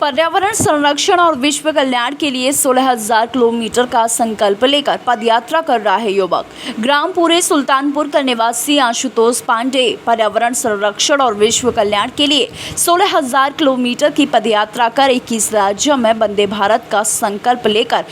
पर्यावरण संरक्षण और विश्व कल्याण के लिए 16,000 किलोमीटर का संकल्प लेकर पदयात्रा कर रहा है युवक। ग्राम पूरे सुल्तानपुर का निवासी आशुतोष पांडे पर्यावरण संरक्षण और विश्व कल्याण के लिए 16,000 किलोमीटर की पदयात्रा कर 21 राज्यों में वंदे भारत का संकल्प लेकर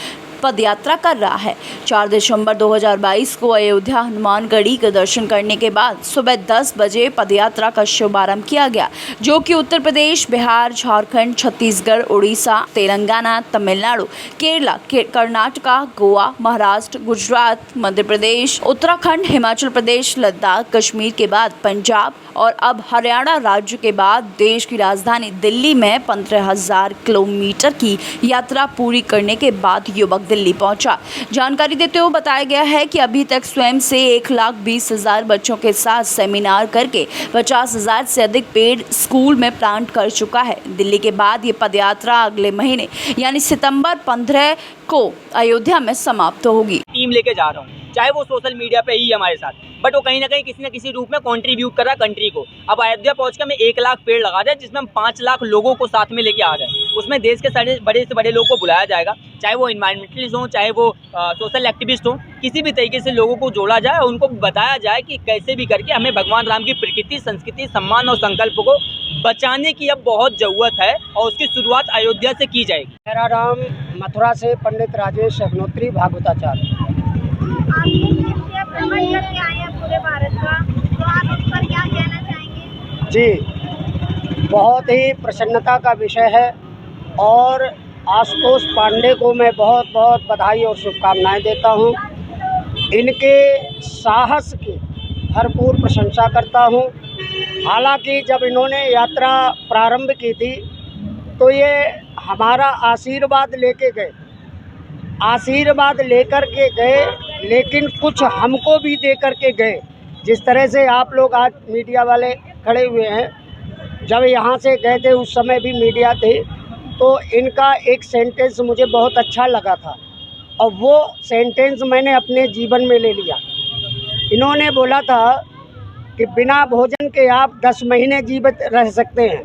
पदयात्रा कर रहा है। 4 दिसंबर 2022 को अयोध्या हनुमानगढ़ी के दर्शन करने के बाद सुबह 10 बजे पदयात्रा का शुभारंभ किया गया, जो कि उत्तर प्रदेश, बिहार, झारखंड, छत्तीसगढ़, उड़ीसा, तेलंगाना, तमिलनाडु, केरला, कर्नाटका, गोवा, महाराष्ट्र, गुजरात, मध्य प्रदेश, उत्तराखंड, हिमाचल प्रदेश, लद्दाख, कश्मीर के बाद पंजाब और अब हरियाणा राज्य के बाद देश की राजधानी दिल्ली में 15,000 किलोमीटर की यात्रा पूरी करने के बाद युवक दिल्ली पहुंचा। जानकारी देते हुए बताया गया है कि अभी तक स्वयं से 1,20,000 बच्चों के साथ सेमिनार करके 50,000 से अधिक पेड़ स्कूल में प्लांट कर चुका है। दिल्ली के बाद ये पदयात्रा अगले महीने यानी सितंबर 15 को अयोध्या में समाप्त होगी। टीम लेके जा रहा हूँ, चाहे वो सोशल मीडिया पे ही हमारे साथ, बट वो कहीं ना कहीं किसी न किसी रूप में कंट्रीब्यूट कर रहा है कंट्री को। अब अयोध्या पहुंचकर मैं 1 लाख पेड़ लगा रहे हैं, जिसमें हम 5 लाख लोगों को साथ में लेके आ रहे हैं। उसमें देश के सारे बड़े से बड़े लोगों को बुलाया जाएगा, चाहे वो इन्वायरमेंटलिस्ट हों, चाहे वो सोशल एक्टिविस्ट हों, किसी भी तरीके से लोगों को जोड़ा जाए और उनको बताया जाए कि कैसे भी करके हमें भगवान राम की प्रकृति, संस्कृति, सम्मान और संकल्प को बचाने की अब बहुत ज़रूरत है और उसकी शुरुआत अयोध्या से की जाएगी। मेरा नाम मथुरा से पंडित राजेश अग्नोत्री भागवताचार्य। आप ये नित्य भ्रमण करके आए हैं पूरे भारत का, तो आप इस पर क्या कहना चाहेंगे? जी, बहुत ही प्रसन्नता का विषय है और आशुतोष पांडे को मैं बहुत बहुत बधाई और शुभकामनाएं देता हूं। इनके साहस की भरपूर प्रशंसा करता हूं। हालांकि जब इन्होंने यात्रा प्रारंभ की थी तो ये हमारा आशीर्वाद लेके गए, आशीर्वाद लेकर के गए, लेकिन कुछ हमको भी दे कर के गए। जिस तरह से आप लोग आज मीडिया वाले खड़े हुए हैं, जब यहाँ से गए थे उस समय भी मीडिया थे, तो इनका एक सेंटेंस मुझे बहुत अच्छा लगा था और वो सेंटेंस मैंने अपने जीवन में ले लिया। इन्होंने बोला था कि बिना भोजन के आप 10 महीने जीवित रह सकते हैं,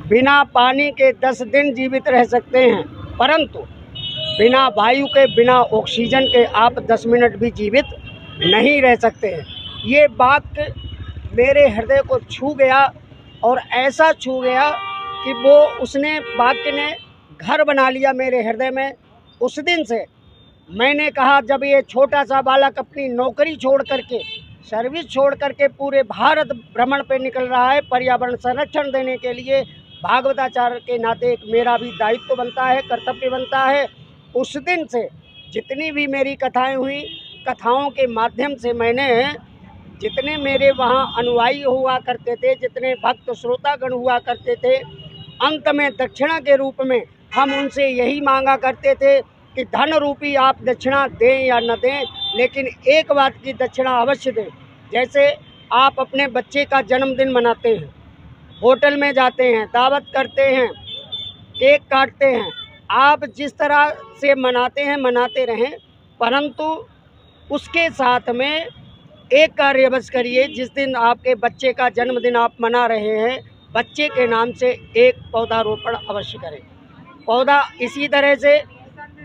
बिना पानी के 10 दिन जीवित रह सकते हैं, परंतु बिना वायु के, बिना ऑक्सीजन के आप 10 मिनट भी जीवित नहीं रह सकते हैं। ये बात मेरे हृदय को छू गया और ऐसा छू गया कि वो उसने वाक्य ने घर बना लिया मेरे हृदय में। उस दिन से मैंने कहा, जब ये छोटा सा बालक अपनी नौकरी छोड़ करके, सर्विस छोड़ करके पूरे भारत भ्रमण पे निकल रहा है पर्यावरण संरक्षण देने के लिए, भागवताचार्य के नाते एक मेरा भी दायित्व बनता है, कर्तव्य बनता है। उस दिन से जितनी भी मेरी कथाएं हुई, कथाओं के माध्यम से मैंने जितने मेरे वहाँ अनुयायी हुआ करते थे, जितने भक्त श्रोतागण हुआ करते थे, अंत में दक्षिणा के रूप में हम उनसे यही मांगा करते थे कि धन रूपी आप दक्षिणा दें या न दें, लेकिन एक बात की दक्षिणा अवश्य दें। जैसे आप अपने बच्चे का जन्मदिन मनाते हैं, होटल में जाते हैं, दावत करते हैं, केक काटते हैं, आप जिस तरह से मनाते हैं मनाते रहें, परंतु उसके साथ में एक कार्य बस करिए। जिस दिन आपके बच्चे का जन्मदिन आप मना रहे हैं, बच्चे के नाम से एक पौधारोपण अवश्य करें। पौधा इसी तरह से,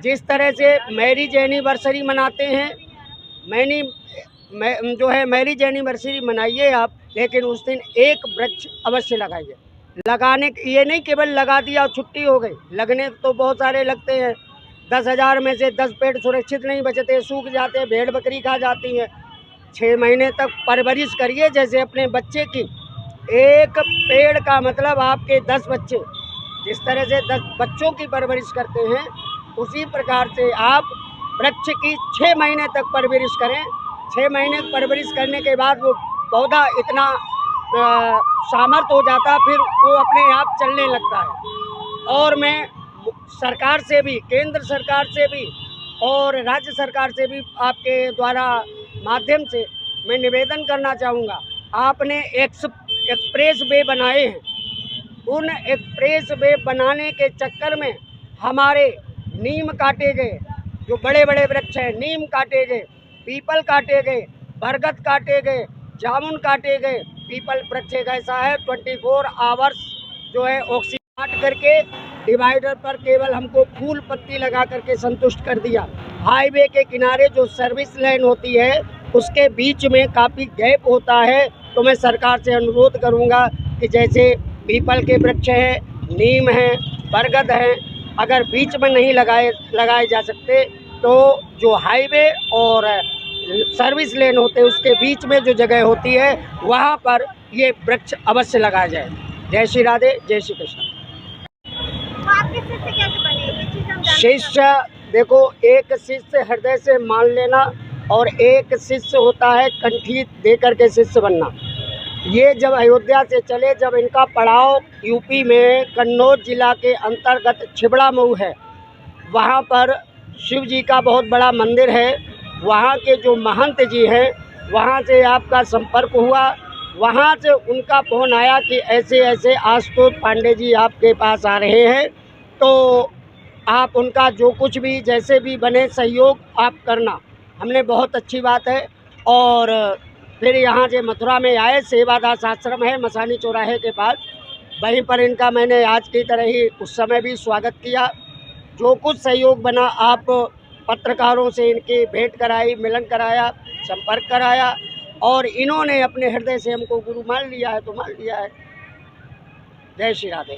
जिस तरह से मैरिज एनिवर्सरी मनाते हैं, मैरिज एनिवर्सरी मनाइए आप, लेकिन उस दिन एक वृक्ष अवश्य लगाइए। लगाने ये नहीं केवल लगा दिया और छुट्टी हो गई, लगने तो बहुत सारे लगते हैं। 10,000 में से 10 पेड़ सुरक्षित नहीं बचते, सूख जाते हैं, भेड़ बकरी खा जाती है। 6 महीने तक परवरिश करिए, जैसे अपने बच्चे की। एक पेड़ का मतलब आपके 10 बच्चे, जिस तरह से 10 बच्चों की परवरिश करते हैं, उसी प्रकार से आप वृक्ष की 6 महीने तक परवरिश करें। 6 महीने परवरिश करने के बाद वो पौधा इतना सामर्थ्य हो जाता, फिर वो अपने आप चलने लगता है। और मैं सरकार से भी, केंद्र सरकार से भी और राज्य सरकार से भी आपके द्वारा माध्यम से मैं निवेदन करना चाहूँगा। आपने एक्सप्रेस वे बनाए हैं, उन एक्सप्रेस वे बनाने के चक्कर में हमारे नीम काटे गए, जो बड़े बड़े वृक्ष हैं, नीम काटे गए, पीपल काटे गए, बरगद काटे गए, जामुन काटे गए। पीपल वृक्ष एक ऐसा है 24 आवर्स जो है ऑक्सीजन काट करके डिवाइडर पर केवल हमको फूल पत्ती लगा करके संतुष्ट कर दिया। हाईवे के किनारे जो सर्विस लेन होती है उसके बीच में काफ़ी गैप होता है। तो मैं सरकार से अनुरोध करूंगा कि जैसे पीपल के वृक्ष हैं, नीम हैं, बरगद हैं, अगर बीच में नहीं लगाए जा सकते तो जो हाईवे और सर्विस लेन होते हैं उसके बीच में जो जगह होती है वहाँ पर ये वृक्ष अवश्य लगाया जाए। जय श्री राधे, जय श्री कृष्ण। तो आपके शिष्य कैसे बने, ये चीज़ हम जानना शिष्य देखो, एक शिष्य हृदय से मान लेना और एक शिष्य होता है कंठी दे करके शिष्य बनना। ये जब अयोध्या से चले, जब इनका पड़ाव यूपी में कन्नौज जिला के अंतर्गत छिबड़ा मऊ है, वहाँ पर शिव जी का बहुत बड़ा मंदिर है। वहाँ के जो महंत जी हैं वहाँ से आपका संपर्क हुआ। वहाँ से उनका फ़ोन आया कि ऐसे ऐसे आशुतोष पांडे जी आपके पास आ रहे हैं, तो आप उनका जो कुछ भी जैसे भी बने सहयोग आप करना। हमने बहुत अच्छी बात है। और फिर यहाँ से मथुरा में आए, सेवादास आश्रम है मसानी चौराहे के पास, वहीं पर इनका मैंने आज की तरह ही उस समय भी स्वागत किया। जो कुछ सहयोग बना आप पत्रकारों से इनकी भेंट कराई, मिलन कराया, संपर्क कराया और इन्होंने अपने हृदय से हमको गुरु मान लिया है तो मान लिया है। जय श्री राधे।